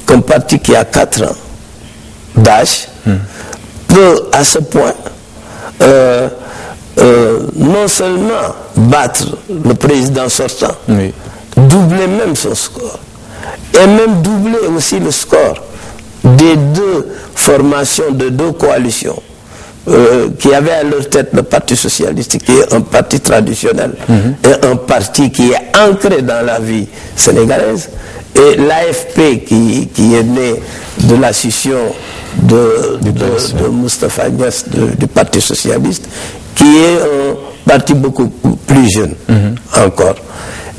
qu'un parti qui a 4 ans d'âge peut à ce point non seulement battre le président sortant, doubler même son score, et même doubler aussi le score des 2 formations, de 2 coalitions qui avaient à leur tête le Parti socialiste, qui est un parti traditionnel, et un parti qui est ancré dans la vie sénégalaise, et l'AFP qui est né de la scission de Moustapha Niasse du Parti socialiste, qui est un parti beaucoup plus jeune encore.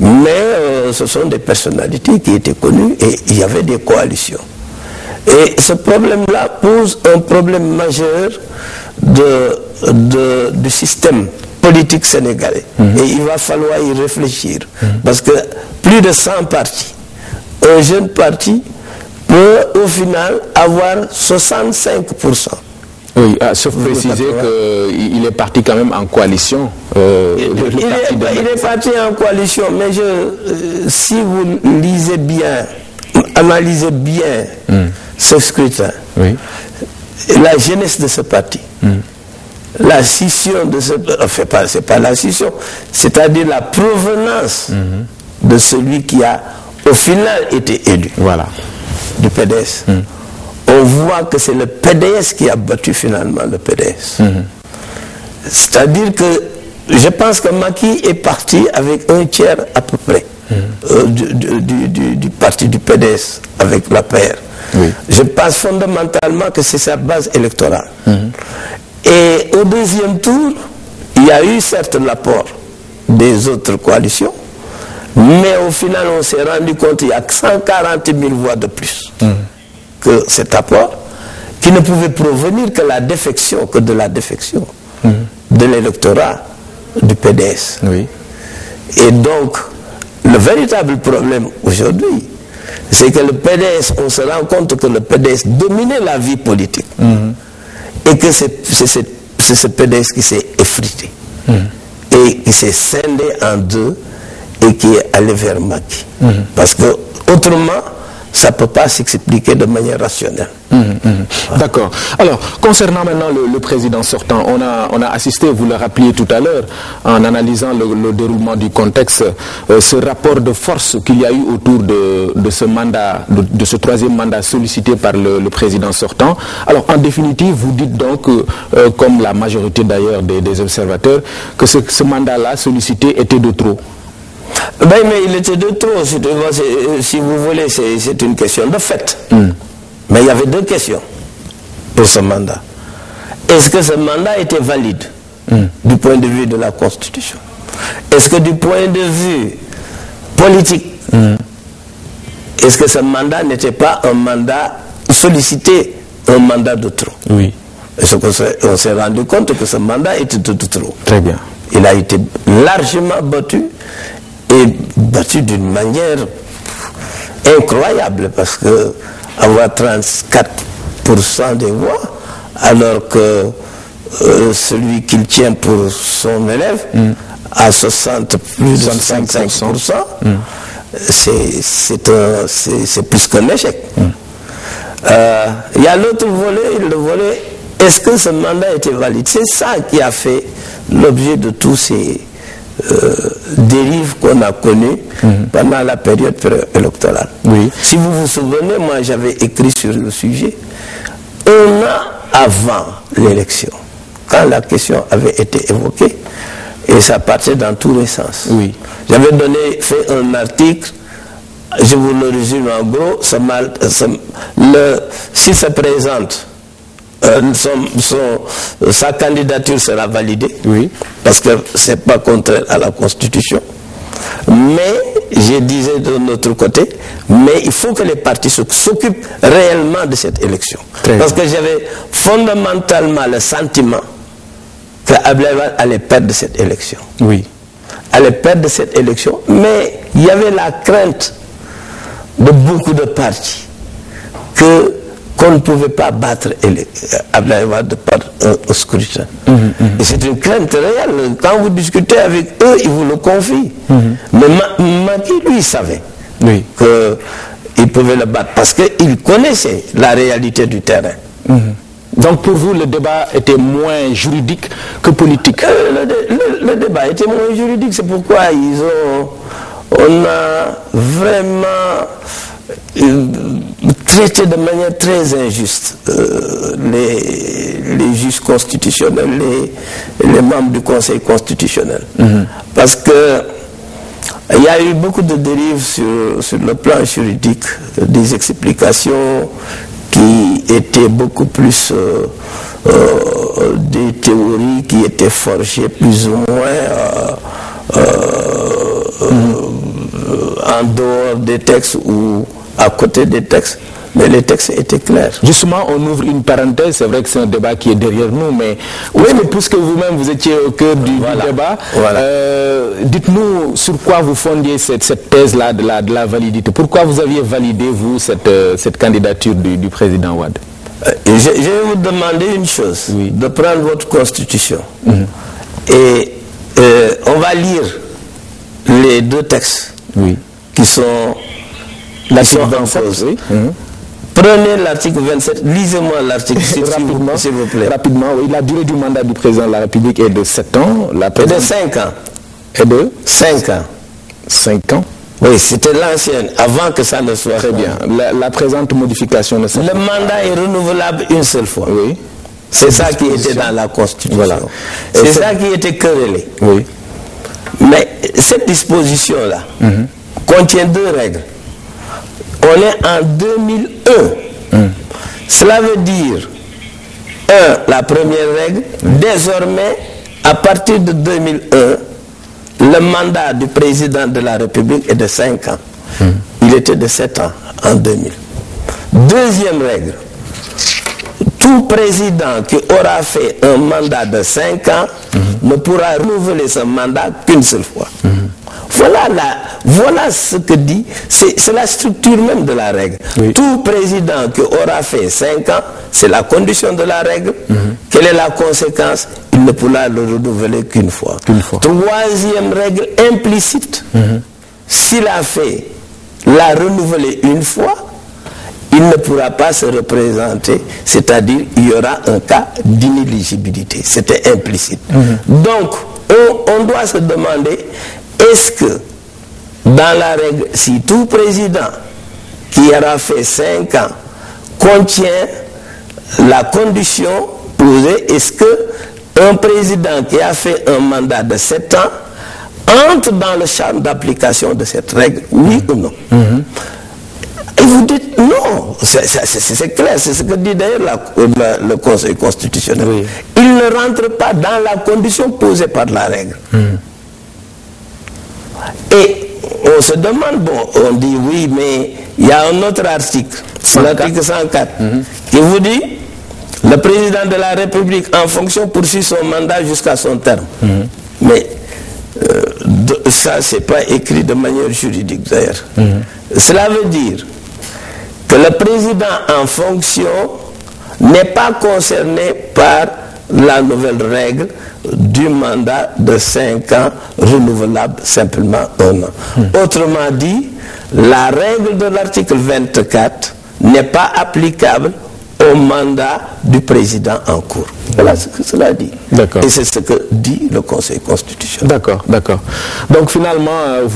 Mais ce sont des personnalités qui étaient connues et il y avait des coalitions. Et ce problème-là pose un problème majeur du système politique sénégalais. Et il va falloir y réfléchir. Parce que plus de 100 partis, un jeune parti peut au final avoir 65%. Oui, sauf préciser qu'il est parti quand même en coalition. Il est parti en coalition, mais si vous lisez bien, analysez bien ce scrutin, la jeunesse de ce parti, la scission de ce... Enfin, c'est pas la scission, c'est-à-dire la provenance de celui qui a au final été élu, du PDS. On voit que c'est le PDS qui a battu finalement le PDS. C'est-à-dire que je pense que Macky est parti avec 1/3 à peu près du parti du PDS avec la PR. Je pense fondamentalement que c'est sa base électorale. Et au deuxième tour, il y a eu certes l'apport des autres coalitions, mais au final on s'est rendu compte qu'il y a 140 000 voix de plus que cet apport, qui ne pouvait provenir que de la défection de l'électorat du PDS. Et donc, le véritable problème aujourd'hui, c'est que le PDS, on se rend compte que le PDS dominait la vie politique. Et que c'est ce PDS qui s'est effrité. Et qui s'est scindé en 2 et qui est allé vers Macky. Parce que, autrement, ça ne peut pas s'expliquer de manière rationnelle. D'accord. Alors, concernant maintenant le président sortant, on a assisté, vous le rappeliez tout à l'heure, en analysant le déroulement du contexte, ce rapport de force qu'il y a eu autour de ce mandat, de ce 3e mandat sollicité par le président sortant. Alors, en définitive, vous dites donc, comme la majorité d'ailleurs des observateurs, que ce mandat-là sollicité était de trop. Ben, mais il était de trop, si vous voulez, c'est une question de fait. Mais il y avait 2 questions pour ce mandat. Est-ce que ce mandat était valide du point de vue de la Constitution? Est-ce que du point de vue politique, est-ce que ce mandat n'était pas un mandat sollicité, un mandat de trop? Est-ce qu'on s'est rendu compte que ce mandat était de trop? Très bien. Il a été largement battu, et battu d'une manière incroyable, parce que avoir 34% des voix, alors que celui qu'il tient pour son élève à plus de 65%, c'est plus qu'un échec. Il y a l'autre volet, le volet, est-ce que ce mandat était valide? C'est ça qui a fait l'objet de tous ces dérives qu'on a connues pendant la période électorale. Si vous vous souvenez, moi j'avais écrit sur le sujet un an avant l'élection, quand la question avait été évoquée, et ça partait dans tous les sens. J'avais fait un article, je vous le résume en gros, s'il se présente, sa candidature sera validée, parce que ce n'est pas contraire à la Constitution. Mais, je disais de notre côté, mais il faut que les partis s'occupent réellement de cette élection. Parce que j'avais fondamentalement le sentiment que Abdoulaye Wade allait perdre cette élection. Allait perdre cette élection, mais il y avait la crainte de beaucoup de partis qu'on ne pouvait pas battre Abdoulaye Wade par un scrutin. Et c'est une crainte réelle. Quand vous discutez avec eux, ils vous le confient. Mais Macky, lui, savait il pouvait le battre parce qu'il connaissait la réalité du terrain. Donc pour vous, le débat était moins juridique que politique. Le débat était moins juridique, c'est pourquoi on a vraiment traité de manière très injuste les juges constitutionnels, les membres du Conseil constitutionnel. Parce que il y a eu beaucoup de dérives sur le plan juridique, des explications qui étaient beaucoup plus des théories qui étaient forgées plus ou moins en dehors des textes ou à côté des textes, mais les textes étaient clairs. Justement, on ouvre une parenthèse, c'est vrai que c'est un débat qui est derrière nous, mais puisque vous-même vous étiez au cœur du débat, dites-nous sur quoi vous fondiez cette thèse-là de la validité. Pourquoi vous aviez validé, vous, cette candidature du président Wade? Je vais vous demander une chose, de prendre votre constitution. Et on va lire les deux textes qui sont en cause. Prenez l'article 27, lisez-moi l'article, s'il vous plaît. Rapidement, oui. La durée du mandat du président de la République est de 7 ans. Et de 5 ans. Et de 5 ans. 5 ans. Oui, c'était l'ancienne, avant que ça ne soit. Très bien. La présente modification ne s'applique pas. Le mandat est renouvelable une seule fois. Oui. C'est ça qui était dans la Constitution. Voilà. C'est ça qui était querellé. Oui. Mais cette disposition-là contient deux règles. On est en 2001. Cela veut dire, la première règle, désormais, à partir de 2001, le mandat du président de la République est de 5 ans. Il était de 7 ans en 2000. Deuxième règle, tout président qui aura fait un mandat de 5 ans ne pourra renouveler ce mandat qu'une seule fois. Voilà ce que dit, c'est la structure même de la règle. Tout président qui aura fait 5 ans, c'est la condition de la règle. Quelle est la conséquence? Il ne pourra le renouveler qu'une fois. Troisième règle implicite, s'il a fait la renouveler une fois, il ne pourra pas se représenter, c'est-à-dire il y aura un cas d'inéligibilité. C'était implicite. Donc, on doit se demander, est-ce que dans la règle, si tout président qui aura fait 5 ans contient la condition posée, est-ce que un président qui a fait un mandat de 7 ans entre dans le champ d'application de cette règle, oui ou non? Et vous dites non, c'est clair, c'est ce que dit d'ailleurs le Conseil constitutionnel. Il ne rentre pas dans la condition posée par la règle. Et on se demande, bon, on dit oui, mais il y a un autre article, l'article 104, qui vous dit le président de la République en fonction poursuit son mandat jusqu'à son terme. Mais ça, c'est pas écrit de manière juridique d'ailleurs. Cela veut dire que le président en fonction n'est pas concerné par la nouvelle règle du mandat de 5 ans renouvelable simplement 1 an. Autrement dit, la règle de l'article 24 n'est pas applicable au mandat du président en cours. Voilà ce que cela dit. Et c'est ce que dit le Conseil constitutionnel. D'accord. Donc finalement,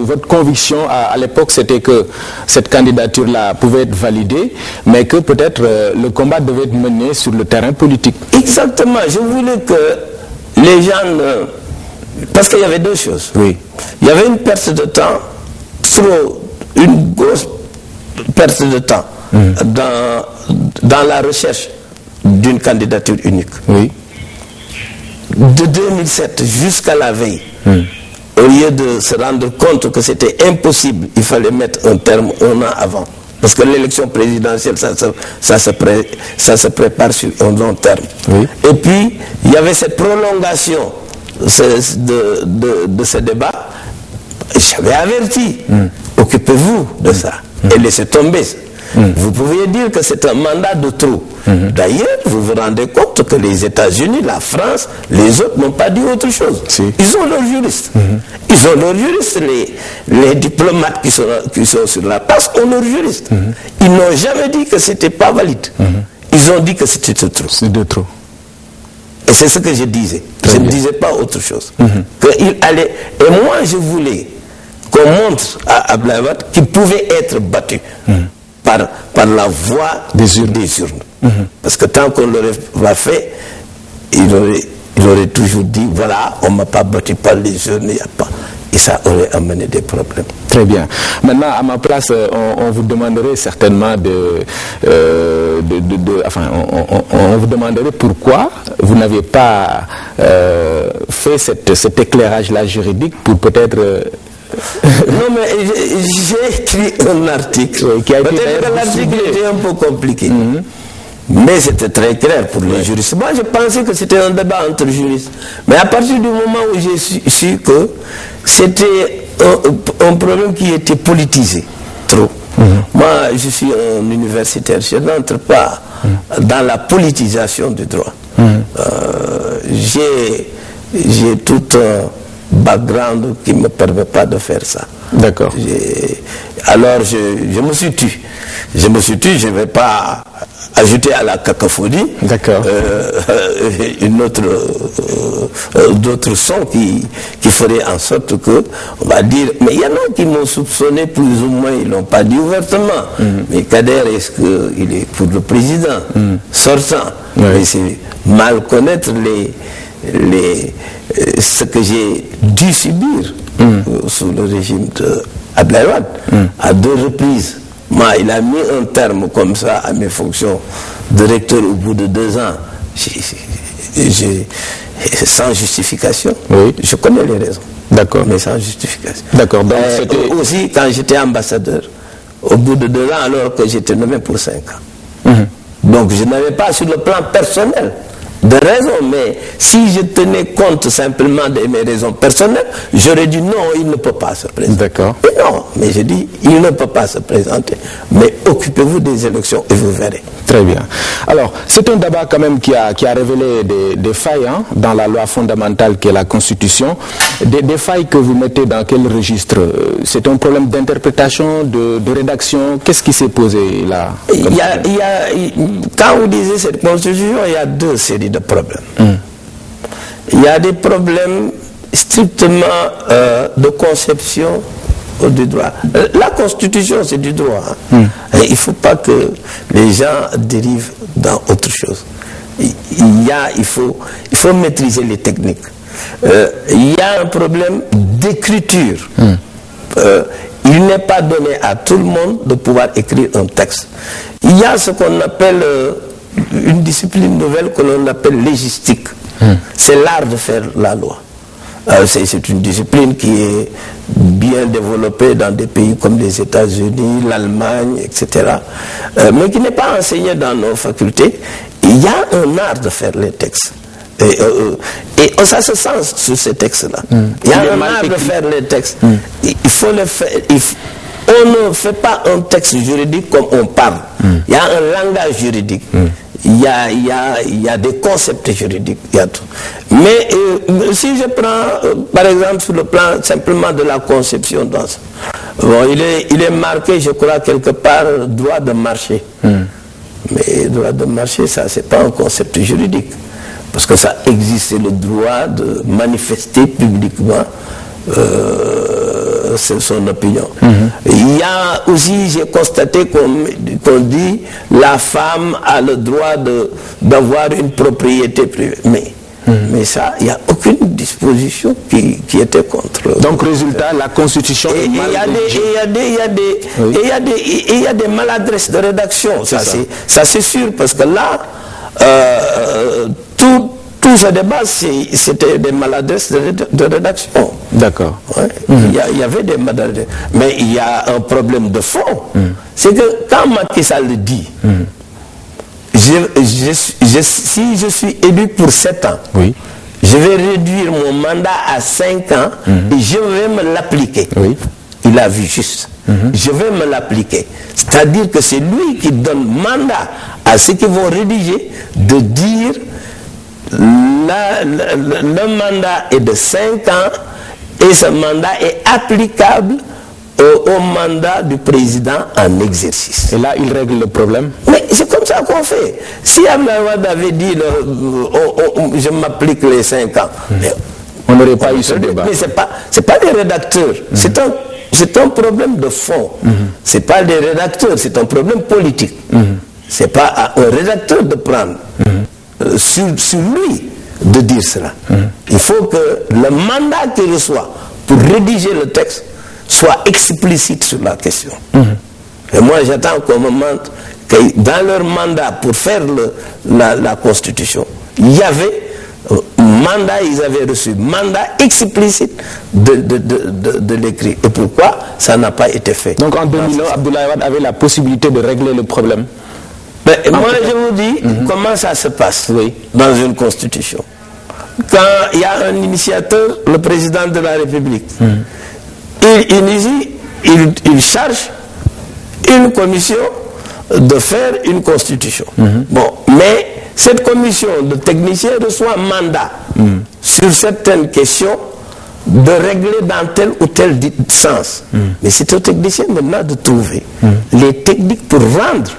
votre conviction à l'époque, c'était que cette candidature-là pouvait être validée, mais que peut-être le combat devait être mené sur le terrain politique. Exactement. Je voulais que les gens... Parce qu'il y avait deux choses. Il y avait une perte de temps, une grosse perte de temps dans la recherche d'une candidature unique. De 2007 jusqu'à la veille, au lieu de se rendre compte que c'était impossible, il fallait mettre un terme 1 an avant. Parce que l'élection présidentielle, ça se prépare sur un long terme. Et puis, il y avait cette prolongation de ce débat. J'avais averti, occupez-vous de ça et laissez tomber. Vous pouviez dire que c'est un mandat de trop. D'ailleurs, vous vous rendez compte que les États-Unis, la France, les autres n'ont pas dit autre chose. Si. Ils ont leurs juristes. Ils ont leurs juristes. Les diplomates qui sont sur la place ont leurs juristes. Ils n'ont jamais dit que c'était pas valide. Ils ont dit que c'était de trop. C'est de trop. Et c'est ce que je disais. Je ne disais pas autre chose. Qu'il allait... Et moi, je voulais qu'on montre à Abdoulaye Wade qu'il pouvait être battu par la voie des urnes. Parce que tant qu'on l'aurait pas fait, il aurait toujours dit, voilà, on ne m'a pas battu par les urnes, il n'y a pas... Et ça aurait amené des problèmes. Très bien. Maintenant, à ma place, on vous demanderait certainement on vous demanderait pourquoi vous n'avez pas fait cet éclairage-là juridique pour peut-être... Non, mais j'ai écrit un article. Qui a été peut-être que l'article était un peu compliqué. Mais c'était très clair pour les juristes. Moi, je pensais que c'était un débat entre juristes. Mais à partir du moment où j'ai su que c'était un problème qui était politisé, trop. Moi, je suis un universitaire. Je n'entre pas dans la politisation du droit. J'ai tout un background qui ne me permet pas de faire ça. D'accord. Alors, je me suis tu. Je me suis tu, je ne vais pas ajouter à la cacophonie d'autres sons qui feraient en sorte que, on va dire, mais il y en a qui m'ont soupçonné plus ou moins, ils ne l'ont pas dit ouvertement. Mais Kader, est-ce qu'il est pour le président sortant? Mais c'est mal connaître ce que j'ai dû subir sous le régime d'Abdoulaye Wade à 2 reprises. Moi, il a mis un terme comme ça à mes fonctions de recteur au bout de 2 ans. Sans justification. Je connais les raisons. D'accord. Mais sans justification. D'accord. Donc aussi, quand j'étais ambassadeur, au bout de 2 ans, alors que j'étais nommé pour 5 ans. Donc, je n'avais pas sur le plan personnel de raison, mais si je tenais compte simplement de mes raisons personnelles, j'aurais dit non, il ne peut pas se présenter. D'accord. Et non, mais j'ai dit, il ne peut pas se présenter. Mais occupez-vous des élections et vous verrez. Très bien. Alors, c'est un débat quand même qui a révélé des failles dans la loi fondamentale qui est la Constitution. Des failles que vous mettez dans quel registre? C'est un problème d'interprétation, de rédaction? Qu'est-ce qui s'est posé là? Quand vous disiez cette Constitution, il y a 2 séries de problèmes. Il y a des problèmes strictement de conception du droit. La Constitution, c'est du droit. Et il ne faut pas que les gens dérivent dans autre chose. Il faut maîtriser les techniques. Il y a un problème d'écriture. Il n'est pas donné à tout le monde de pouvoir écrire un texte. Il y a ce qu'on appelle une discipline nouvelle que l'on appelle légistique. C'est l'art de faire la loi. C'est une discipline qui est bien développée dans des pays comme les États-Unis, l'Allemagne, etc. Mais qui n'est pas enseignée dans nos facultés. Il y a un art de faire les textes. Et ça se sent sur ces textes-là. Il y a un art de faire les textes. Il faut le faire. On ne fait pas un texte juridique comme on parle. Il y a un langage juridique. Il y a des concepts juridiques. Il y a tout. Mais si je prends, par exemple, sur le plan simplement de la conception dans ça, bon, il est marqué, je crois, quelque part, droit de marché. Mais droit de marché, ça, c'est pas un concept juridique. Parce que ça existe, le droit de manifester publiquement son opinion. Il y a aussi, j'ai constaté qu'on dit la femme a le droit d'avoir une propriété privée. Mais ça, il n'y a aucune disposition qui était contre. Donc, résultat, la Constitution est mal rédigée. Il y a des maladresses de rédaction. Ça, c'est sûr, parce que là, tout ce débat, c'était des maladresses de rédaction. D'accord. Il y avait des maladresses. Mais il y a un problème de fond. C'est que quand Macky Sall le dit, si je suis élu pour 7 ans, je vais réduire mon mandat à 5 ans et je vais me l'appliquer. il a vu juste. Je vais me l'appliquer. C'est-à-dire que c'est lui qui donne mandat à ceux qui vont rédiger de dire le mandat est de 5 ans et ce mandat est applicable au mandat du président en exercice. Et là, il règle le problème. Mais c'est comme ça qu'on fait. Si Abdoulaye Wade avait dit je m'applique les 5 ans, on n'aurait pas eu ce débat. Mais c'est pas des rédacteurs. C'est un problème de fond. C'est pas des rédacteurs, c'est un problème politique. C'est pas à un rédacteur de prendre sur lui de dire cela. Il faut que le mandat qu'il reçoit pour rédiger le texte soit explicite sur la question. Et moi j'attends qu'on me montre que dans leur mandat pour faire la constitution, il y avait mandat, ils avaient reçu mandat explicite de l'écrit. Et pourquoi ça n'a pas été fait? Donc en 2001, Abdoulaye Wade avait la possibilité de régler le problème. Mais moi je vous dis comment ça se passe dans une constitution. Quand il y a un initiateur, le président de la République, il initie, il charge une commission de faire une constitution. Bon, mais cette commission de techniciens reçoit mandat sur certaines questions de régler dans tel ou tel sens. Mais c'est aux techniciens maintenant de trouver les techniques pour rendre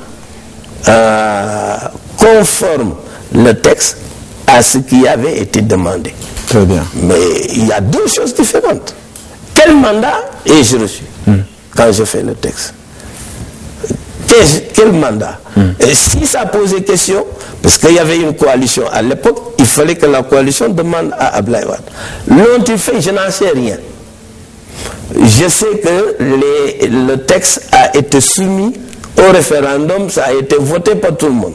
conforme le texte à ce qui avait été demandé. Très bien. Mais il y a deux choses différentes. Quel mandat ai-je reçu quand je fais le texte? Quel mandat? Et si ça posait question, parce qu'il y avait une coalition à l'époque, il fallait que la coalition demande à Abdoulaye Wade. L'ont-ils fait? Je n'en sais rien. Je sais que le texte a été soumis au référendum, ça a été voté par tout le monde.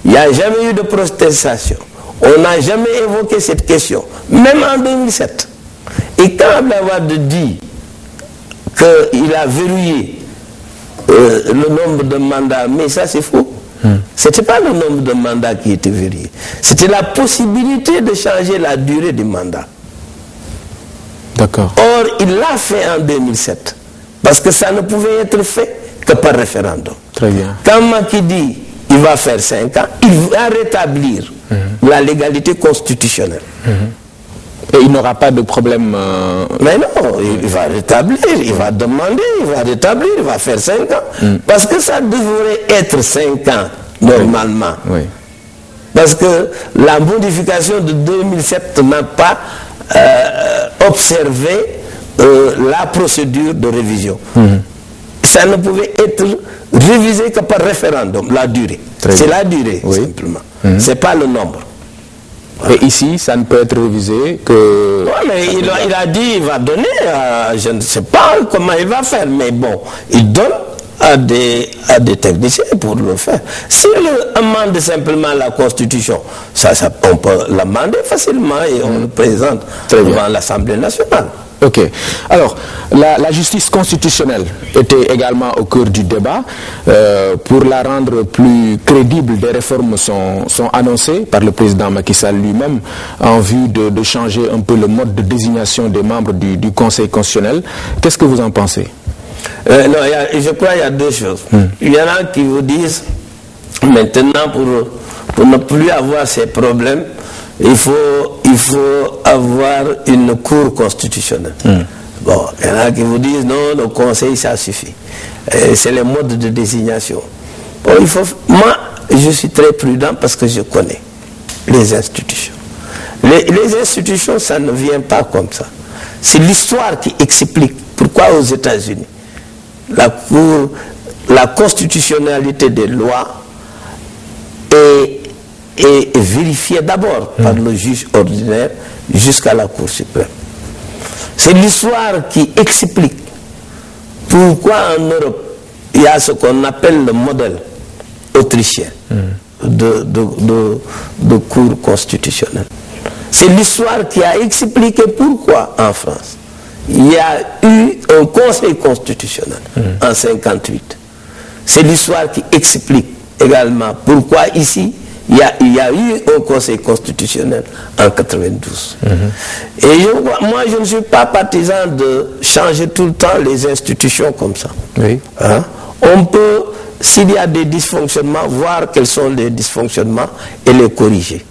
Il n'y a jamais eu de protestation. On n'a jamais évoqué cette question, même en 2007. Et quand Abdoulaye Wade dit qu'il a verrouillé le nombre de mandats, mais ça c'est faux. Ce n'était pas le nombre de mandats qui était verrouillé. C'était la possibilité de changer la durée du mandat. D'accord. Or, il l'a fait en 2007. Parce que ça ne pouvait être fait que par référendum. Très bien. Quand Macky dit il va faire 5 ans, il va rétablir la légalité constitutionnelle. Et il n'aura pas de problème. Mais non, il va rétablir, il va demander, il va rétablir, il va faire 5 ans. Parce que ça devrait être 5 ans, normalement. Oui. Parce que la modification de 2007 n'a pas observé la procédure de révision. Ça ne pouvait être révisé que par référendum, la durée. C'est la durée, simplement. C'est pas le nombre. Et ici, ça ne peut être révisé que... Oui, mais il a dit, il va donner, je ne sais pas comment il va faire, mais bon, il donne à des techniciens pour le faire. S'il amende simplement la Constitution, on peut l'amender facilement et on le présente devant l'Assemblée nationale. Ok. Alors, la justice constitutionnelle était également au cœur du débat. Pour la rendre plus crédible, des réformes sont annoncées par le président Macky Sall lui-même en vue de changer un peu le mode de désignation des membres du Conseil constitutionnel. Qu'est-ce que vous en pensez? Non, je crois qu'il y a deux choses. Il y en a qui vous disent, maintenant, pour ne plus avoir ces problèmes, il faut avoir une cour constitutionnelle. Bon, il y en a qui vous disent non, le conseil ça suffit. C'est les modes de désignation. Bon, moi, je suis très prudent parce que je connais les institutions. Les institutions, ça ne vient pas comme ça. C'est l'histoire qui explique pourquoi aux États-Unis, la constitutionnalité des lois est vérifiée d'abord par le juge ordinaire jusqu'à la Cour suprême. C'est l'histoire qui explique pourquoi en Europe il y a ce qu'on appelle le modèle autrichien de Cour constitutionnelle. C'est l'histoire qui a expliqué pourquoi en France il y a eu un Conseil constitutionnel en 1958. C'est l'histoire qui explique également pourquoi ici il y a eu un conseil constitutionnel en 92. Et moi, je ne suis pas partisan de changer tout le temps les institutions comme ça. Oui. Hein? On peut, s'il y a des dysfonctionnements, voir quels sont les dysfonctionnements et les corriger.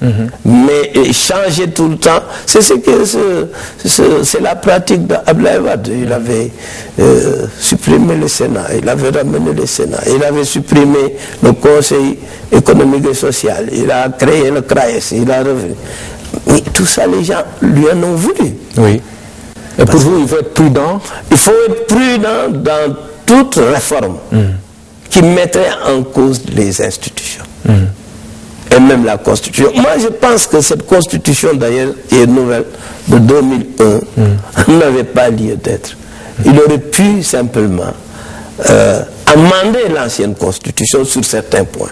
Mais changer tout le temps, c'est ce que c'est la pratique d'Abdoulaye Wade. Il avait supprimé le Sénat, il avait ramené le Sénat, il avait supprimé le Conseil économique et social, il a créé le CRAES, il a revenu. Mais tout ça, les gens lui en ont voulu. Oui. Et pour vous, il faut être prudent? Il faut être prudent dans toute réforme qui mettrait en cause les institutions. Et même la Constitution. Moi, je pense que cette Constitution, d'ailleurs, qui est nouvelle, de 2001, n'avait pas lieu d'être. Il aurait pu simplement amender l'ancienne Constitution sur certains points.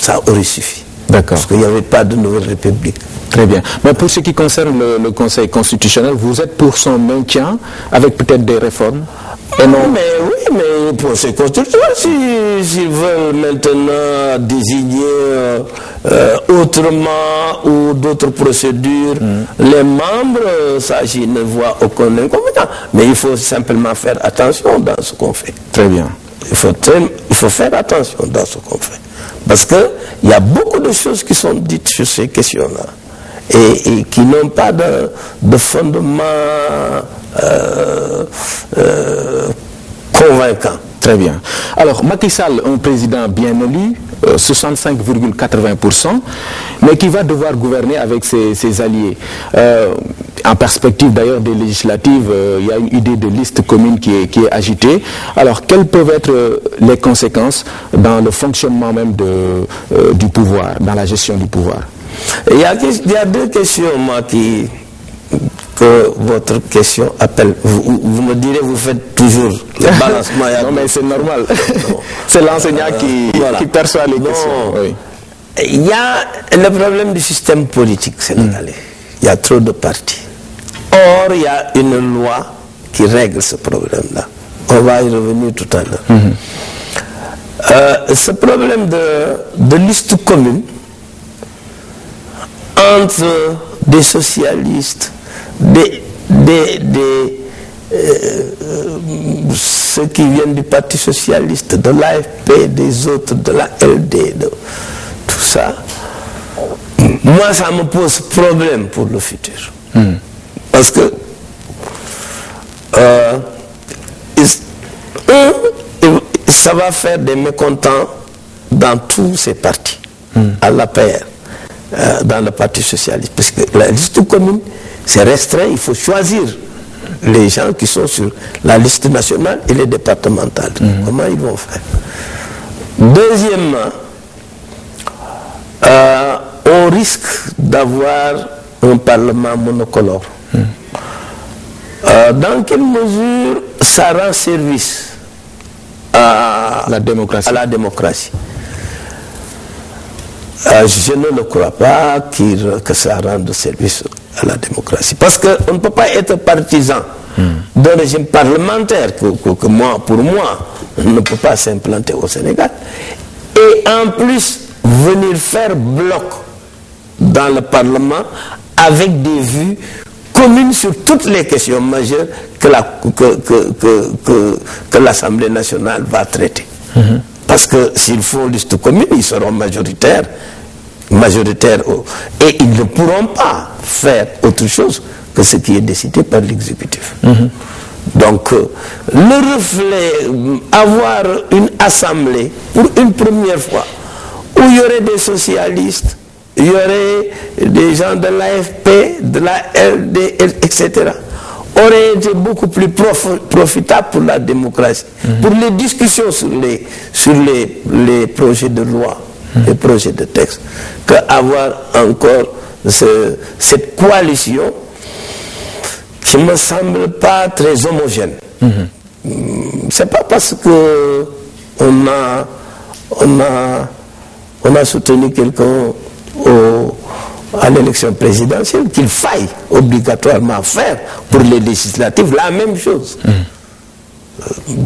Ça aurait suffi. D'accord. Parce qu'il n'y avait pas de nouvelle République. Très bien. Mais pour ce qui concerne le Conseil constitutionnel, vous êtes pour son maintien, avec peut-être des réformes? Et non. Mais oui, mais pour ces constitutions, s'ils veulent maintenant désigner autrement ou d'autres procédures, les membres, ça, je ne vois aucun inconvénient. Mais il faut simplement faire attention dans ce qu'on fait. Très bien. Il faut faire attention dans ce qu'on fait. Parce qu'il y a beaucoup de choses qui sont dites sur ces questions-là et qui n'ont pas de fondement convaincant. Très bien. Alors, Macky Sall, un président bien élu, 65,80%, mais qui va devoir gouverner avec ses alliés. En perspective d'ailleurs des législatives, il y a une idée de liste commune qui est agitée. Alors, quelles peuvent être les conséquences dans le fonctionnement même du pouvoir, dans la gestion du pouvoir? Il y a deux questions, moi, que votre question appelle. Vous me direz, vous faites toujours le balancement. Non, mais c'est normal. C'est l'enseignant qui perçoit les questions. Oui. Il y a le problème du système politique sénégalais. Il y a trop de partis. Or, il y a une loi qui règle ce problème-là. On va y revenir tout à l'heure. Ce problème de liste commune entre des socialistes, ceux qui viennent du Parti socialiste, de l'AFP, des autres, de la LD, de tout ça, moi ça me pose problème pour le futur. Parce que ça va faire des mécontents dans tous ces partis, à l'APR, dans le Parti socialiste. Parce que la liste commune, c'est restreint, il faut choisir les gens qui sont sur la liste nationale et les départementales. Comment ils vont faire? Deuxièmement, on risque d'avoir un parlement monocolore. Dans quelle mesure ça rend service à la démocratie? Je ne le crois pas que ça rende service à la démocratie. Parce qu'on ne peut pas être partisan d'un régime parlementaire que pour moi, ne peut pas s'implanter au Sénégal. Et en plus, venir faire bloc dans le Parlement avec des vues communes sur toutes les questions majeures que l'Assemblée nationale va traiter. Parce que s'ils font liste commune, ils seront majoritaires et ils ne pourront pas faire autre chose que ce qui est décidé par l'exécutif. Donc, le reflet, avoir une assemblée pour une première fois où il y aurait des socialistes, il y aurait des gens de l'AFP, de la LD, etc., aurait été beaucoup plus profitable pour la démocratie, pour les discussions sur les projets de loi, les projets de texte, qu'avoir encore cette coalition qui ne me semble pas très homogène. C'est pas parce que on a soutenu quelqu'un à l'élection présidentielle qu'il faille obligatoirement faire pour les législatives la même chose.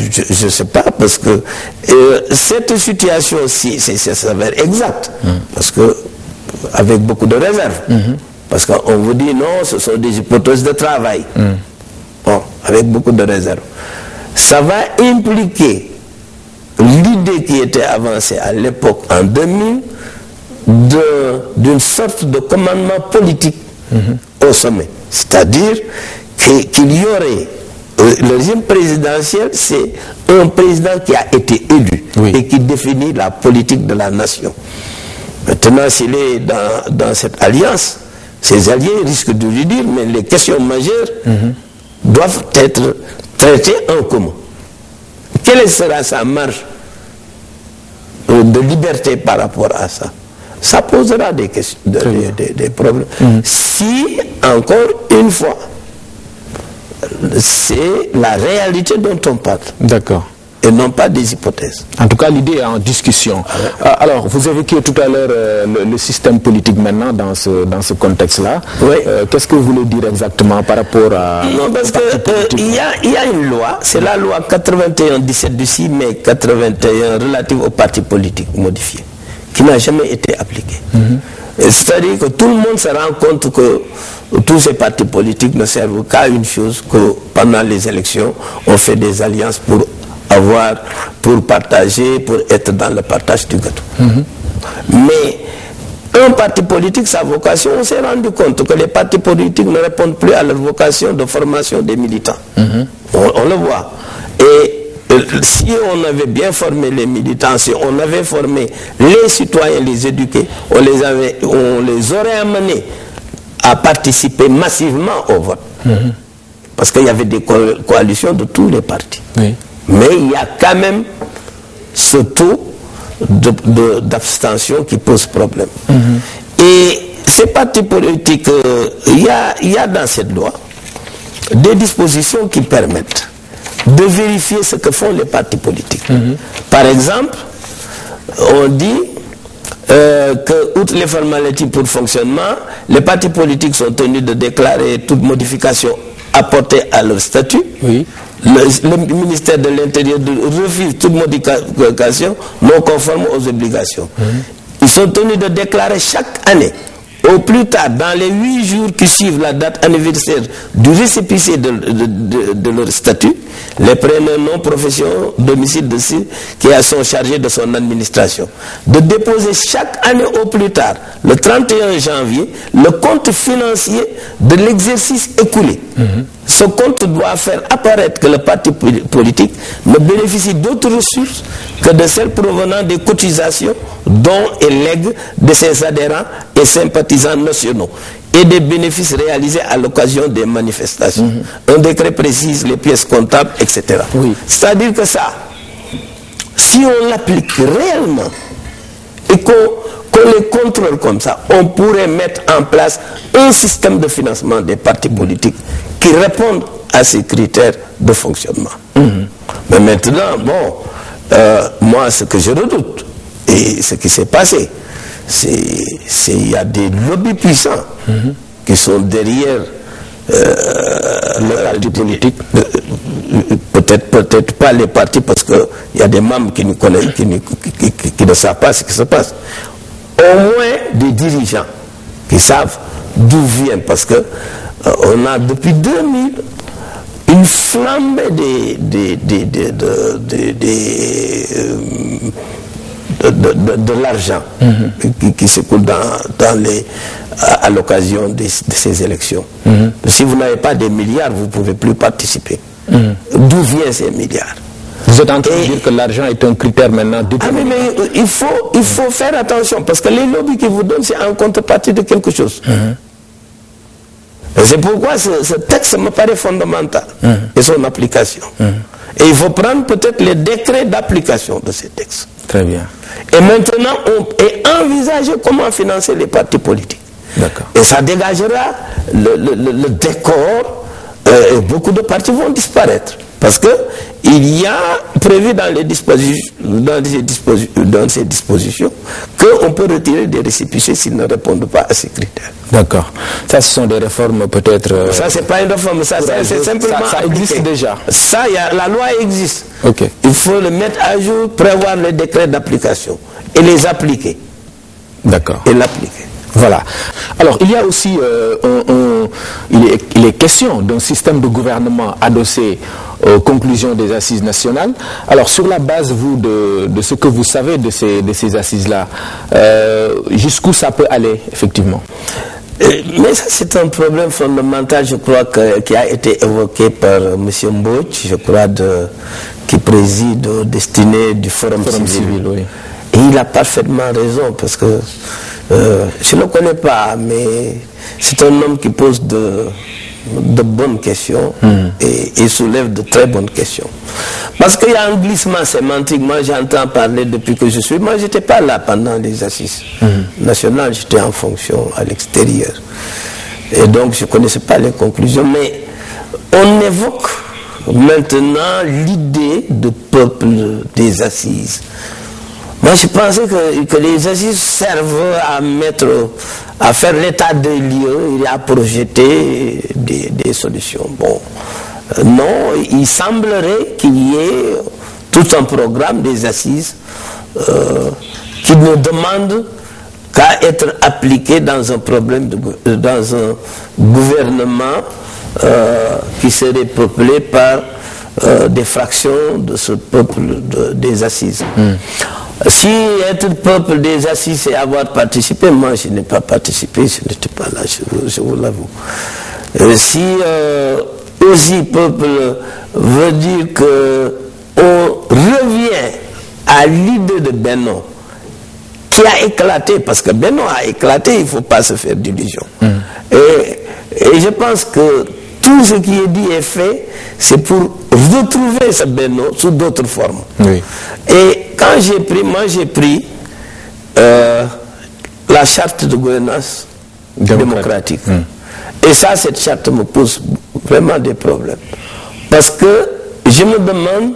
je ne sais pas, parce que cette situation-ci, ça s'avère exact, parce que, avec beaucoup de réserve, parce qu'on vous dit non, ce sont des hypothèses de travail, bon, avec beaucoup de réserve. Ça va impliquer l'idée qui était avancée à l'époque, en 2000, d'une sorte de commandement politique au sommet. C'est-à-dire qu'il y aurait... le régime présidentiel, c'est un président qui a été élu et qui définit la politique de la nation. Maintenant, s'il est dans cette alliance, ses alliés risquent de lui dire, mais les questions majeures doivent être traitées en commun. Quelle sera sa marge de liberté par rapport à ça? Ça posera des questions, des problèmes. Si, encore une fois, c'est la réalité dont on parle. D'accord. Et non pas des hypothèses. En tout cas, l'idée est en discussion. Alors, vous évoquiez tout à l'heure le système politique maintenant dans ce contexte-là. Oui. Qu'est-ce que vous voulez dire exactement par rapport à... Non, parce qu'il y a une loi, c'est la loi 81-17 du 6 mai 81 relative aux partis politiques modifiés, qui n'a jamais été appliquée. C'est-à-dire que tout le monde se rend compte que tous ces partis politiques ne servent qu'à une chose, que pendant les élections, on fait des alliances pour partager, pour être dans le partage du gâteau. Mais un parti politique, sa vocation, on s'est rendu compte que les partis politiques ne répondent plus à leur vocation de formation des militants. On le voit. Et si on avait bien formé les militants, si on avait formé les citoyens, les éduqués, on les aurait amenés à participer massivement au vote. Parce qu'il y avait des coalitions de tous les partis. Mais il y a quand même ce taux d'abstention qui pose problème. Et ces partis politiques, il y a dans cette loi des dispositions qui permettent de vérifier ce que font les partis politiques. Par exemple, on dit que, outre les formalités pour le fonctionnement, les partis politiques sont tenus de déclarer toute modification apportée à leur statut. Le ministère de l'Intérieur refuse toute modification non conforme aux obligations. Ils sont tenus de déclarer chaque année, au plus tard, dans les 8 jours qui suivent la date anniversaire du récépissé de leur statut, les prénoms, noms, profession, domicile de ceux qui sont chargés de son administration. De déposer chaque année au plus tard, le 31 janvier, le compte financier de l'exercice écoulé. Ce compte doit faire apparaître que le parti politique ne bénéficie d'autres ressources que de celles provenant des cotisations, dons et legs de ses adhérents et sympathisants nationaux et des bénéfices réalisés à l'occasion des manifestations. Un décret précise les pièces comptables, etc. C'est-à-dire que ça, si on l'applique réellement et qu'on les contrôle comme ça, on pourrait mettre en place un système de financement des partis politiques qui répondent à ces critères de fonctionnement. Mais maintenant, bon, moi, ce que je redoute, et ce qui s'est passé, il y a des lobbies puissants qui sont derrière le parti politique. Peut-être pas les partis, parce qu'il y a des membres qui ne connaissent, qui ne savent pas ce qui se passe. Au moins des dirigeants qui savent d'où viennent, parce que on a depuis 2000 une flambée de l'argent qui s'écoule à l'occasion de ces élections. Si vous n'avez pas des milliards, vous ne pouvez plus participer. D'où viennent ces milliards? Vous êtes en train de dire que l'argent est un critère maintenant déterminant. Mais il faut faire attention, parce que les lobbies qui vous donnent, c'est en contrepartie de quelque chose. C'est pourquoi ce texte me paraît fondamental, et son application. Et il faut prendre peut-être les décrets d'application de ces textes. Très bien. Et maintenant, envisager comment financer les partis politiques. Et ça dégagera le décor, et beaucoup de partis vont disparaître. Parce que il y a prévu dans ces dispositions qu'on peut retirer des récépissés s'ils ne répondent pas à ces critères. D'accord. Ça, ce sont des réformes peut-être... Ça, c'est pas une réforme, ça c'est simplement... Ça existe déjà. Ça, la loi existe. Okay. Il faut le mettre à jour, prévoir les décrets d'application et les appliquer. D'accord. Et l'appliquer. Voilà. Alors, il y a aussi, il est question d'un système de gouvernement adossé aux conclusions des assises nationales. Alors, sur la base, vous, de ce que vous savez de ces assises-là, jusqu'où ça peut aller, effectivement? Mais ça, c'est un problème fondamental, je crois, qui a été évoqué par M. Mbouch, je crois, qui préside aux destinées du Forum civil. Oui. Et il a parfaitement raison, parce que je ne le connais pas, mais c'est un homme qui pose de bonnes questions et soulève de très bonnes questions. Parce qu'il y a un glissement sémantique. Moi, j'entends parler depuis que je suis... Moi, je n'étais pas là pendant les assises nationales, j'étais en fonction à l'extérieur. Et donc, je ne connaissais pas les conclusions. Mais on évoque maintenant l'idée de peuple des assises. Moi, je pensais que les assises servent à faire l'état des lieux et à projeter des solutions. Bon, non, il semblerait qu'il y ait tout un programme des assises qui ne demande qu'à être appliqué dans un gouvernement qui serait peuplé par des fractions de ce peuple des assises. Si être peuple des assises, c'est avoir participé, moi je n'ai pas participé, je n'étais pas là, je vous l'avoue. Si aussi peuple veut dire qu'on revient à l'idée de Benon, qui a éclaté, parce que Benon a éclaté, il ne faut pas se faire d'illusions. Et je pense que tout ce qui est dit et fait, c'est pour retrouver ce Benon sous d'autres formes. Oui. Et quand j'ai pris la charte de gouvernance démocratique. Et ça, cette charte me pose vraiment des problèmes. Parce que je me demande,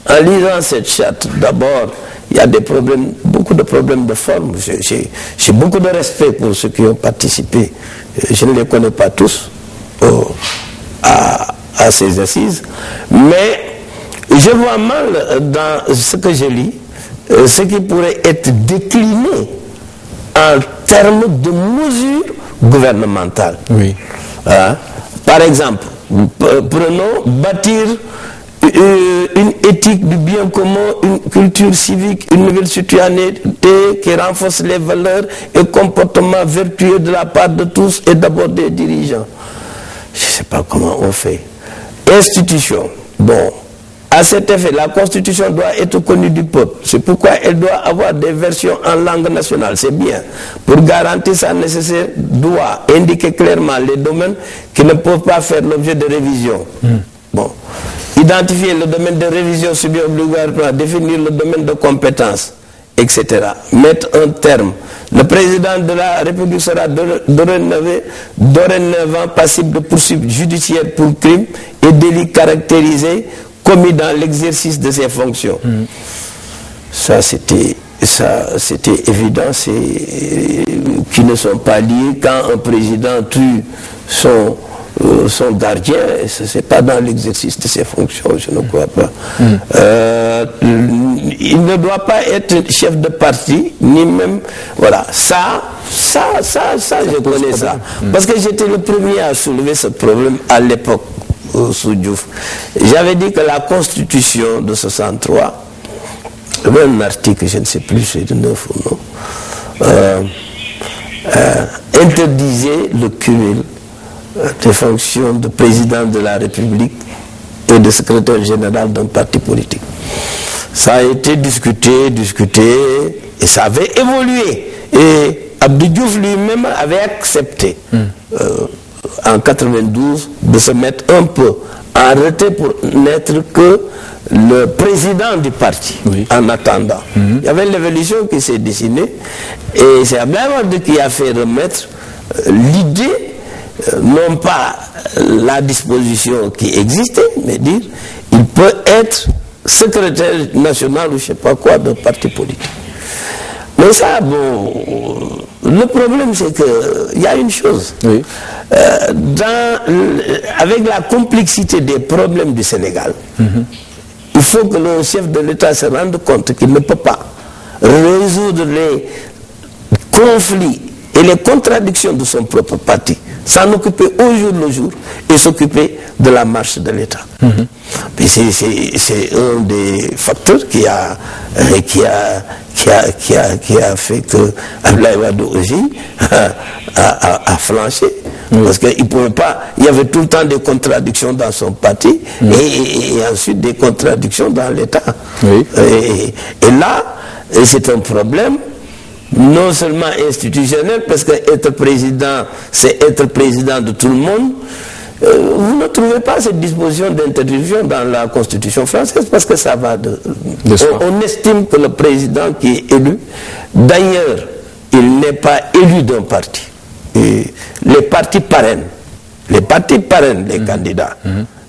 en lisant cette charte, d'abord, il y a des problèmes, beaucoup de problèmes de forme. J'ai beaucoup de respect pour ceux qui ont participé. Je ne les connais pas tous à ces assises. Mais je vois mal dans ce que je lis, ce qui pourrait être décliné en termes de mesures gouvernementales. Oui. Par exemple, prenons bâtir une éthique du bien commun, une culture civique, une nouvelle citoyenneté qui renforce les valeurs et comportements vertueux de la part de tous et d'abord des dirigeants. Je ne sais pas comment on fait. Institution. Bon, à cet effet, la Constitution doit être connue du peuple. C'est pourquoi elle doit avoir des versions en langue nationale. C'est bien. Pour garantir sa nécessaire, doit indiquer clairement les domaines qui ne peuvent pas faire l'objet de révision. Bon. Identifier le domaine de révision subi-obligatoire, définir le domaine de compétence, etc. Mettre un terme. Le président de la République sera dorénavant passible de poursuites judiciaires pour crimes et délits caractérisés commis dans l'exercice de ses fonctions. Ça, c'était évident, qui ne sont pas liés. Quand un président tue son gardien, ce n'est pas dans l'exercice de ses fonctions, je ne crois pas. Il ne doit pas être chef de parti, ni même... Voilà, ça je connais ça. Parce que j'étais le premier à soulever ce problème à l'époque, sous Diouf. J'avais dit que la Constitution de 63, un article, je ne sais plus, c'est de 9 ou non, interdisait le cumul des fonctions de président de la République et de secrétaire général d'un parti politique. Ça a été discuté, et ça avait évolué. Et Abdou Diouf lui-même avait accepté, en 92, de se mettre un peu en retrait pour n'être que le président du parti, en attendant. Il y avait l'évolution qui s'est dessinée, et c'est Abdoulaye Wade qui a fait remettre l'idée non pas la disposition qui existait, mais dire il peut être secrétaire national ou je ne sais pas quoi d'un parti politique. Mais ça, bon, le problème c'est qu'il y a une chose. Oui. Avec la complexité des problèmes du Sénégal, il faut que le chef de l'État se rende compte qu'il ne peut pas résoudre les conflits et les contradictions de son propre parti, s'en occuper au jour le jour et s'occuper de la marche de l'État. C'est un des facteurs qui a fait que Abdoulaye Wade aussi a flanché. Parce qu'il pouvait pas, il y avait tout le temps des contradictions dans son parti et ensuite des contradictions dans l'État. Et là, c'est un problème non seulement institutionnel, parce que être président, c'est être président de tout le monde. Vous ne trouvez pas cette disposition d'interdiction dans la Constitution française, parce que ça va on estime que le président qui est élu, d'ailleurs, il n'est pas élu d'un parti. Et les partis parrainent les candidats,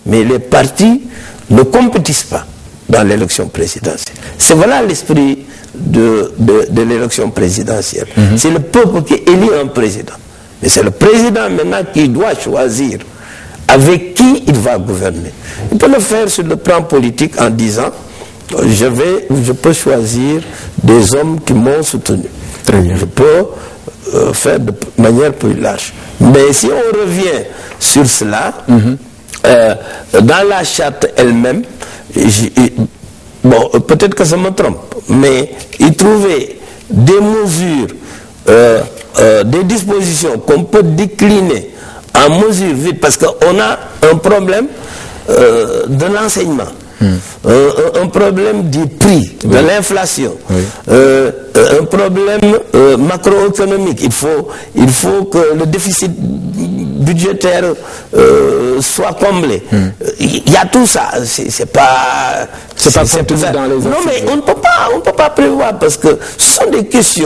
mais les partis ne compétissent pas dans l'élection présidentielle. C'est voilà l'esprit de l'élection présidentielle. C'est le peuple qui élit un président. Mais c'est le président maintenant qui doit choisir avec qui il va gouverner. Il peut le faire sur le plan politique en disant je peux choisir des hommes qui m'ont soutenu. Très bien. Je peux faire de manière plus large. Mais si on revient sur cela, dans la charte elle-même, bon, peut-être que ça me trompe, mais il trouvait des mesures, des dispositions qu'on peut décliner en mesure vite, parce qu'on a un problème de l'enseignement, un problème du prix, de l'inflation, un problème macroéconomique. Il faut que le déficit budgétaire soit comblé. Il y a tout ça. C'est pas dans les non, mais on ne peut pas prévoir, parce que ce sont des questions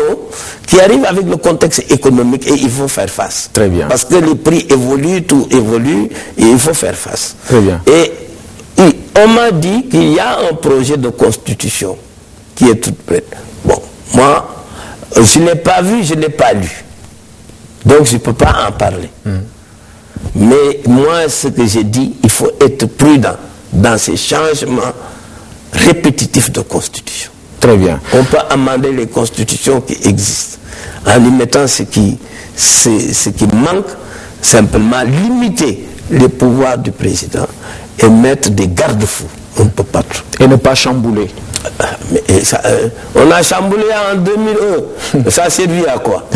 qui arrivent avec le contexte économique et il faut faire face. Très bien. Parce que les prix évoluent, tout évolue et il faut faire face. Très bien. Et on m'a dit qu'il y a un projet de constitution qui est toute prête. Bon, moi, je ne l'ai pas vu, je ne l'ai pas lu. Donc je ne peux pas en parler. Mais moi, ce que j'ai dit, il faut être prudent dans ces changements répétitifs de constitution. Très bien. On peut amender les constitutions qui existent en y mettant ce qui manque, simplement limiter les pouvoirs du président et mettre des garde-fous. On ne peut pas trop. Et ne pas chambouler. Mais ça, on a chamboulé en 2001. Ça a servi à quoi?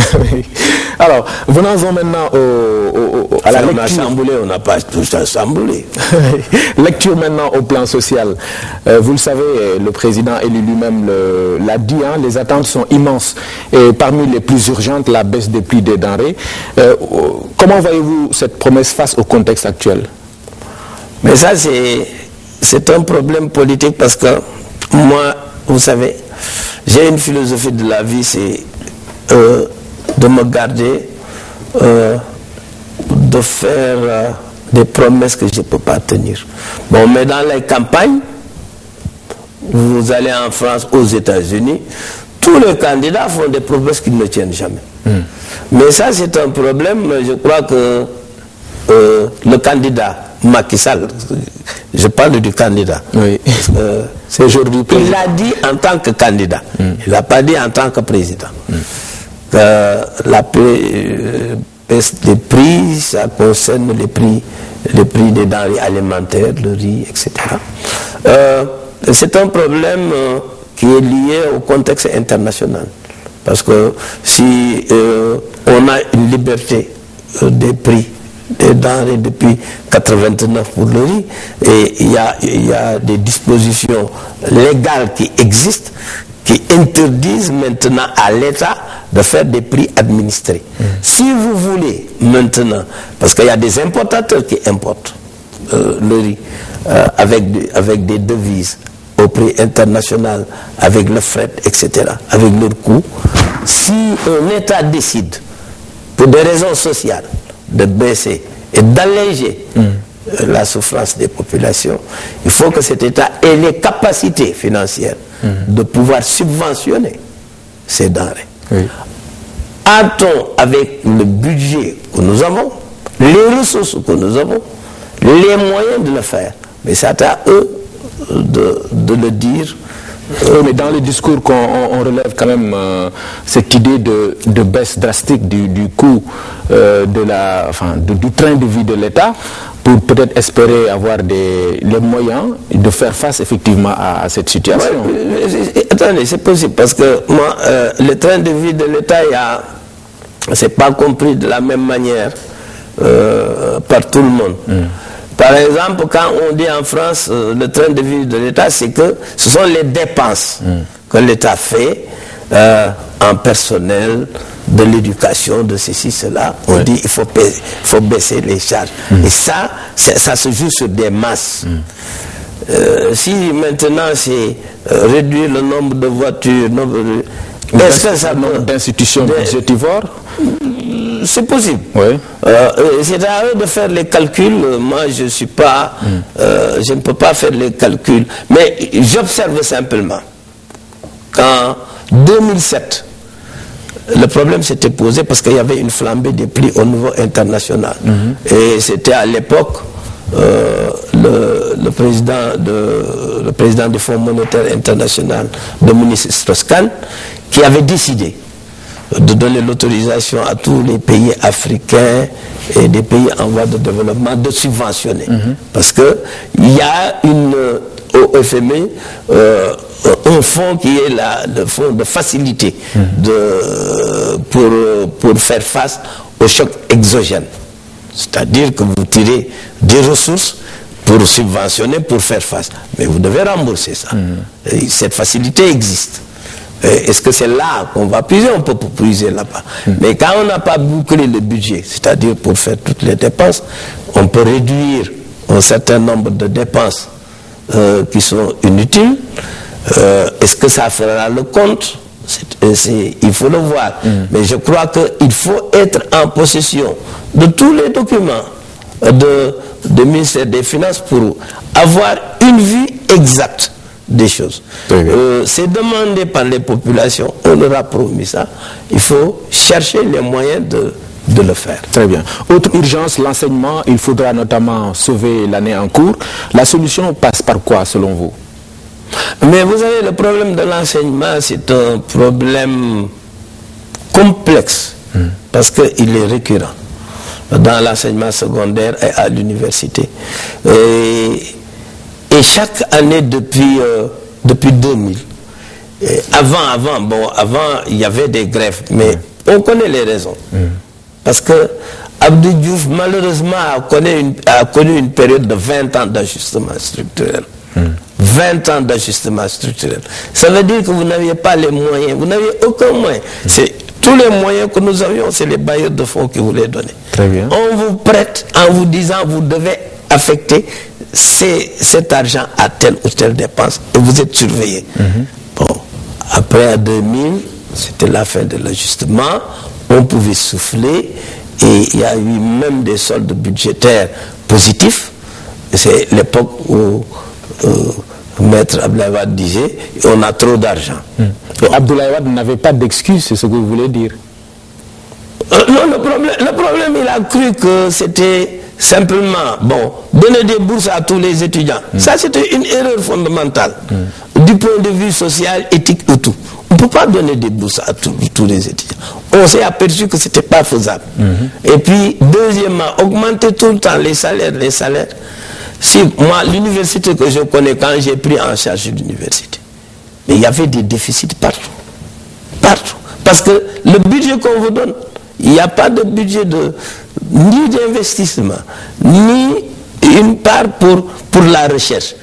Alors, venons-en maintenant à la lecture. On a chamboulé, on n'a pas tout ça chamboulé. Lecture maintenant au plan social. Vous le savez, le président élu lui-même l'a dit, les attentes sont immenses. Et parmi les plus urgentes, la baisse des prix des denrées. Comment voyez-vous cette promesse face au contexte actuel? Mais ça, c'est un problème politique, parce que moi, vous savez, j'ai une philosophie de la vie, c'est de me garder, de faire des promesses que je ne peux pas tenir. Bon, mais dans les campagnes, vous allez en France, aux États-Unis, tous les candidats font des promesses qu'ils ne tiennent jamais. Mais ça, c'est un problème. Je crois que le candidat Macky Sall, je parle du candidat. Oui. C'est aujourd'hui. Il l'a dit en tant que candidat. Il n'a pas dit en tant que président. La baisse des prix, ça concerne les prix des denrées alimentaires, le riz, etc. C'est un problème qui est lié au contexte international. Parce que si on a une liberté des prix des denrées depuis 89 pour le riz, et il y a des dispositions légales qui existent qui interdisent maintenant à l'État de faire des prix administrés. Si vous voulez maintenant, parce qu'il y a des importateurs qui importent le riz avec des devises au prix international, avec le fret, etc., avec leur coût, si un État décide, pour des raisons sociales, de baisser et d'alléger la souffrance des populations, il faut que cet État ait les capacités financières de pouvoir subventionner ces denrées. Oui. A-t-on, avec le budget que nous avons, les ressources que nous avons, les moyens de le faire? Mais c'est à eux de le dire. Mais dans le discours, on relève quand même cette idée de baisse drastique du coût du train de vie de l'État, pour peut-être espérer avoir les moyens de faire face effectivement à cette situation. Ouais, attendez, c'est possible, parce que moi, le train de vie de l'État, c'est pas compris de la même manière par tout le monde. Par exemple, quand on dit en France le train de vie de l'État, c'est que ce sont les dépenses que l'État fait en personnel, de l'éducation, de ceci, cela. On dit il faut baisser les charges. Et ça se joue sur des masses. Si maintenant c'est réduire le nombre de voitures, est-ce que ça nombre d'institutions budgétivores? C'est possible. Oui. C'est à eux de faire les calculs. Moi, je suis pas, je ne peux pas faire les calculs. Mais j'observe simplement qu'en 2007, le problème s'était posé parce qu'il y avait une flambée des prix au niveau international. Et c'était à l'époque le président du Fonds monétaire international, Dominique Strauss-Kahn, qui avait décidé de donner l'autorisation à tous les pays africains et des pays en voie de développement de subventionner. Parce qu'il y a au FMI un fonds qui est le fonds de facilité pour faire face au choc exogène. C'est-à-dire que vous tirez des ressources pour subventionner, pour faire face. Mais vous devez rembourser ça. Et cette facilité existe. Est-ce que c'est là qu'on va puiser? On peut puiser là-bas. Mais quand on n'a pas bouclé le budget, c'est-à-dire pour faire toutes les dépenses, on peut réduire un certain nombre de dépenses qui sont inutiles. Est-ce que ça fera le compte? Il faut le voir. Mais je crois qu'il faut être en possession de tous les documents du ministère des Finances pour avoir une vue exacte des choses. C'est demandé par les populations, on leur a promis ça. Il faut chercher les moyens de le faire. Très bien. Autre urgence, l'enseignement. Il faudra notamment sauver l'année en cours. La solution passe par quoi selon vous? Mais vous savez, le problème de l'enseignement, c'est un problème complexe parce qu'il est récurrent dans l'enseignement secondaire et à l'université. Et chaque année depuis 2000, avant il y avait des grèves, mais on connaît les raisons. Parce que Abdou Diouf malheureusement a connu une période de 20 ans d'ajustement structurel. 20 ans d'ajustement structurel. Ça veut dire que vous n'aviez pas les moyens, vous n'aviez aucun moyen. Tous les moyens que nous avions, c'est les bailleurs de fonds qui vous les donnaient. Très bien. On vous prête en vous disant vous devez affecter cet argent à telle ou telle dépense et vous êtes surveillé. Bon, après en 2000, c'était la fin de l'ajustement, on pouvait souffler et il y a eu même des soldes budgétaires positifs. C'est l'époque où Maître Abdoulaye Wade disait on a trop d'argent. Et Abdoulaye Wade n'avait pas d'excuse, c'est ce que vous voulez dire? Non, le problème, il a cru que c'était simplement, donner des bourses à tous les étudiants. Ça, c'était une erreur fondamentale. Du point de vue social, éthique et tout. On ne peut pas donner des bourses à tous les étudiants. On s'est aperçu que ce n'était pas faisable. Et puis, deuxièmement, augmenter tout le temps les salaires. Si moi, l'université que je connais, quand j'ai pris en charge l'université, mais il y avait des déficits partout. Partout. Parce que le budget qu'on vous donne, il n'y a pas de budget ni d'investissement, ni une part pour la recherche.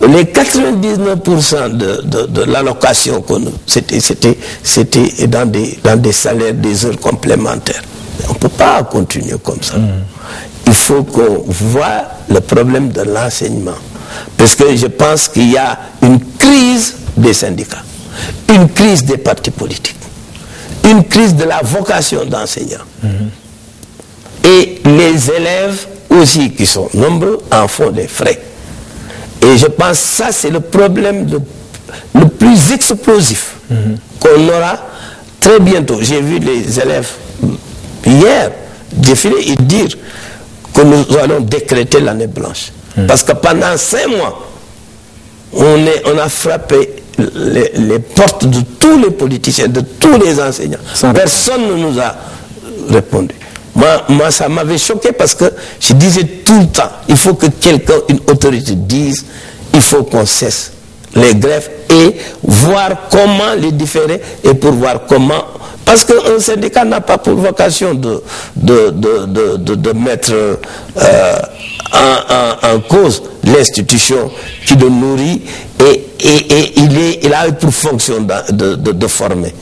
Les 99% de l'allocation, c'était dans des salaires, des heures complémentaires. On ne peut pas continuer comme ça. Il faut qu'on voit le problème de l'enseignement. Parce que je pense qu'il y a une crise des syndicats, une crise des partis politiques, une crise de la vocation d'enseignants. Et les élèves aussi, qui sont nombreux, en font des frais. Et je pense que ça, c'est le problème le plus explosif qu'on aura très bientôt. J'ai vu les élèves hier défiler et dire que nous allons décréter l'année blanche. Parce que pendant 5 mois, on a frappé les portes de tous les politiciens, de tous les enseignants. Personne ne nous a répondu. Moi, ça m'avait choqué parce que je disais tout le temps, il faut que quelqu'un, une autorité dise, il faut qu'on cesse les grèves et voir comment les différer et pour voir comment... Parce qu'un syndicat n'a pas pour vocation de mettre en cause l'institution qui le nourrit et il a pour fonction de former.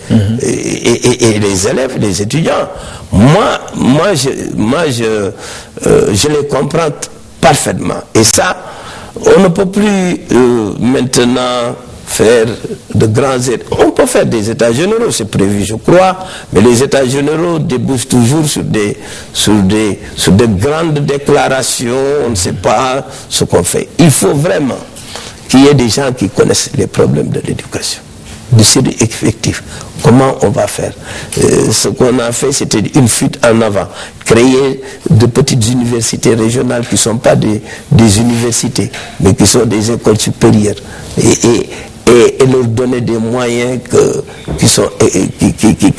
Et les élèves, les étudiants, moi je les comprends parfaitement. Et ça, on ne peut plus maintenant faire de grands états. On peut faire des états généraux, c'est prévu, je crois, mais les états généraux débouchent toujours sur des grandes déclarations, on ne sait pas ce qu'on fait. Il faut vraiment qu'il y ait des gens qui connaissent les problèmes de l'éducation, du service effectif. Comment on va faire? Ce qu'on a fait, c'était une fuite en avant. Créer de petites universités régionales qui ne sont pas des universités, mais qui sont des écoles supérieures. Et leur donner des moyens qui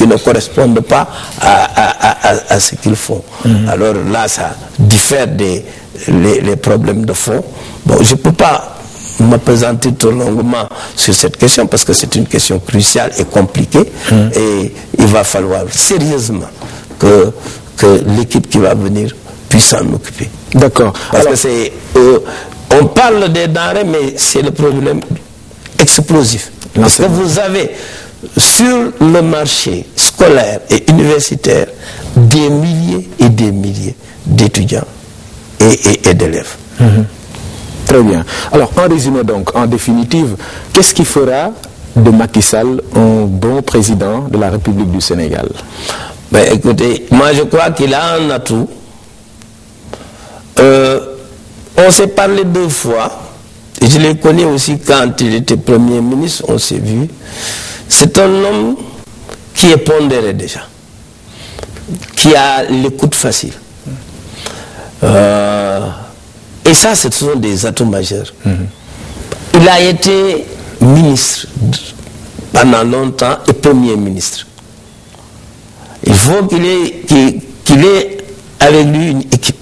ne correspondent pas à ce qu'ils font. Alors là, ça diffère les problèmes de fond. Bon, je ne peux pas me présenter trop longuement sur cette question parce que c'est une question cruciale et compliquée et il va falloir sérieusement que l'équipe qui va venir puisse s'en occuper. D'accord. Parce que c'est... on parle des denrées, mais c'est le problème explosif. Parce que vous avez sur le marché scolaire et universitaire des milliers et des milliers d'étudiants et d'élèves. Très bien. Alors, en résumé donc, en définitive, qu'est-ce qui fera de Macky Sall un bon président de la République du Sénégal? Ben, écoutez, moi je crois qu'il a un atout. On s'est parlé 2 fois. Et je l'ai connu aussi quand il était Premier ministre, on s'est vu. C'est un homme qui est pondéré déjà, qui a l'écoute facile. Et ça, ce sont des atouts majeurs. Il a été ministre pendant longtemps et Premier ministre. Il faut qu'il ait avec lui une équipe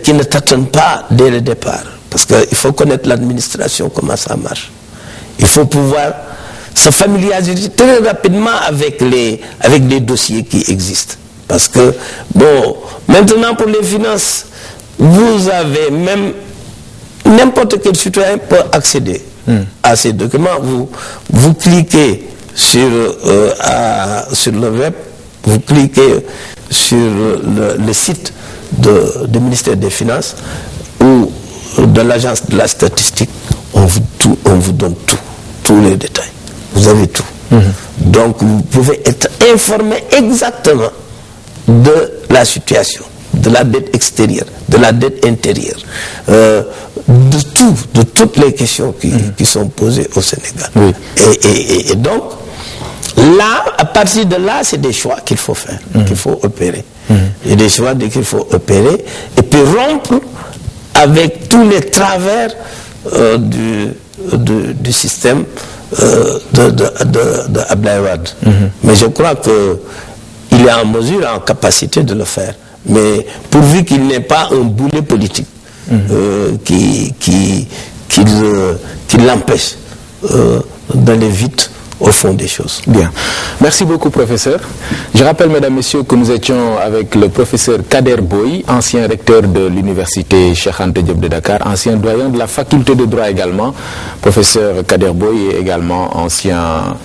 qui ne tâtonne pas dès le départ. Parce qu'il faut connaître l'administration, comment ça marche. Il faut pouvoir se familiariser très rapidement avec les dossiers qui existent. Parce que, bon, maintenant pour les finances, vous avez même, n'importe quel citoyen peut accéder à ces documents. Vous cliquez sur le web, vous cliquez sur le site du ministère des Finances ou de l'agence de la statistique, on vous donne tous les détails. Vous avez tout. Donc vous pouvez être informé exactement de la situation, de la dette extérieure, de la dette intérieure, de toutes les questions qui sont posées au Sénégal. Et donc, là, à partir de là, c'est des choix qu'il faut faire, qu'il faut opérer. Il y a des choix qu'il faut opérer et puis rompre avec tous les travers du système de Abdoulaye Wade. Mais je crois qu'il est en mesure, en capacité de le faire. Mais pourvu qu'il n'ait pas un boulet politique qui l'empêche d'aller vite au fond des choses. Bien. Merci beaucoup, professeur. Je rappelle, mesdames, messieurs, que nous étions avec le professeur Kader Boye, ancien recteur de l'université Cheikh Anta Diop de Dakar, ancien doyen de la faculté de droit également. Professeur Kader Boye est également ancien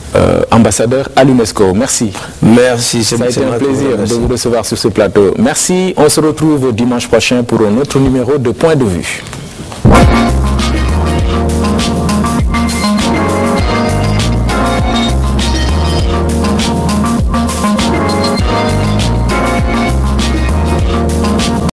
ambassadeur à l'UNESCO. Merci. Merci. Ça a été un plaisir de vous recevoir sur ce plateau. Merci. On se retrouve dimanche prochain pour un autre numéro de Point de Vue.